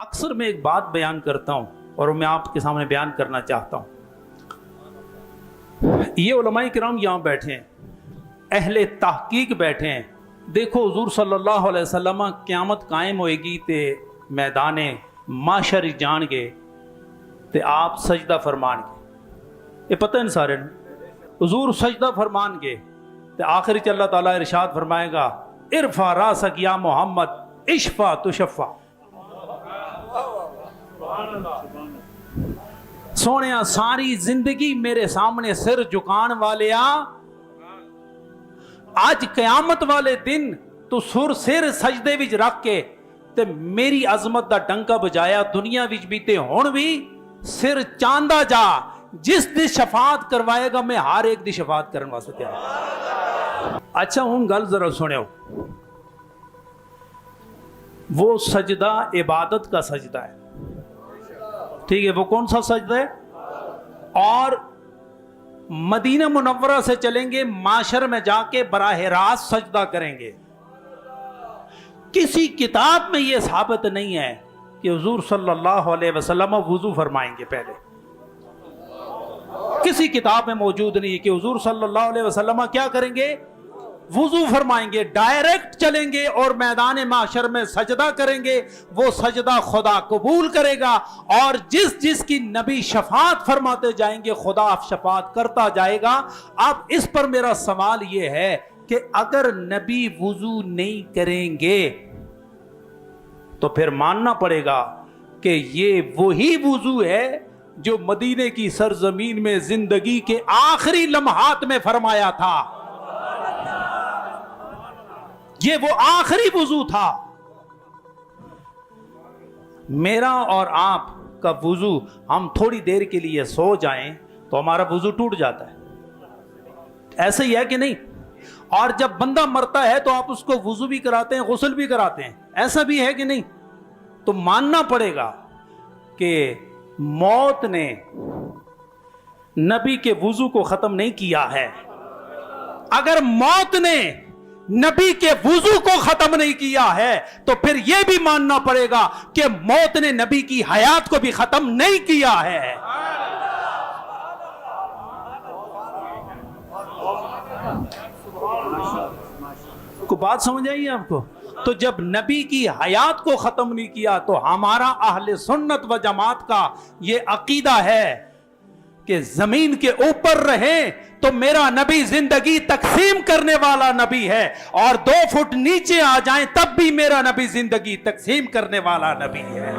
अक्सर मैं एक बात बयान करता हूँ और मैं आपके सामने बयान करना चाहता हूँ। ये उलमाए किराम यहाँ बैठे हैं, अहले तहकीक बैठे हैं। देखो हुजूर सल्लल्लाहु अलैहि वसल्लम क़यामत कायम होएगी ते मैदाने माशर जान गए ते आप सजदा फरमान गए। ये पता है सारे हुजूर सजदा फरमान गए ते आखिरी अल्लाह ताला इरशाद फरमाएगा इरफा रासक या मोहम्मद इशफा तुशफ़ा। सोने सारी जिंदगी मेरे सामने सिर झुकान वाले आज कयामत वाले दिन तू सुर सिर सजदे विच रख के ते मेरी अजमत दा डंका बजाया दुनिया विच भी ते हुण भी सिर चांदा जा। जिस दी शफात करवाएगा मैं हर एक दी शफात करने वास्ते तैयार। अच्छा हुण गल जरा सुनियो, वो सजदा इबादत का सजदा है, ठीक है। वो कौन सा सजदा है? और मदीना मुनव्वरा से चलेंगे माशर में जाके बराह रास्त सजदा करेंगे। किसी किताब में यह साबित नहीं है कि हुजूर सल्लल्लाहु अलैहि वसल्लम वुजू फरमाएंगे। पहले किसी किताब में मौजूद नहीं है कि हुजूर सल्लल्लाहु अलैहि वसल्लम क्या करेंगे, वुजू फरमाएंगे। डायरेक्ट चलेंगे और मैदान माशर में सजदा करेंगे। वो सजदा खुदा कबूल करेगा और जिस जिसकी नबी शफात फरमाते जाएंगे खुदा शफात करता जाएगा। अब इस पर मेरा सवाल ये है कि अगर नबी वुजू नहीं करेंगे तो फिर मानना पड़ेगा कि ये वही वुजू है जो मदीने की सरजमीन में जिंदगी के आखिरी लम्हात में फरमाया था। ये वो आखिरी वुजू था। मेरा और आप का वुजू, हम थोड़ी देर के लिए सो जाएं तो हमारा वुजू टूट जाता है, ऐसा ही है कि नहीं? और जब बंदा मरता है तो आप उसको वुजू भी कराते हैं, गुस्ल भी कराते हैं, ऐसा भी है कि नहीं? तो मानना पड़ेगा कि मौत ने नबी के वुजू को खत्म नहीं किया है। अगर मौत ने नबी के वुजू को खत्म नहीं किया है तो फिर यह भी मानना पड़ेगा कि मौत ने नबी की हयात को भी खत्म नहीं किया है। को बात समझ आई आपको? तो जब नबी की हयात को खत्म नहीं किया तो हमारा अहले सुन्नत व जमात का यह अकीदा है कि जमीन के ऊपर रहे तो मेरा नबी जिंदगी तकसीम करने वाला नबी है, और 2 फुट नीचे आ जाएं तब भी मेरा नबी जिंदगी तकसीम करने वाला नबी है।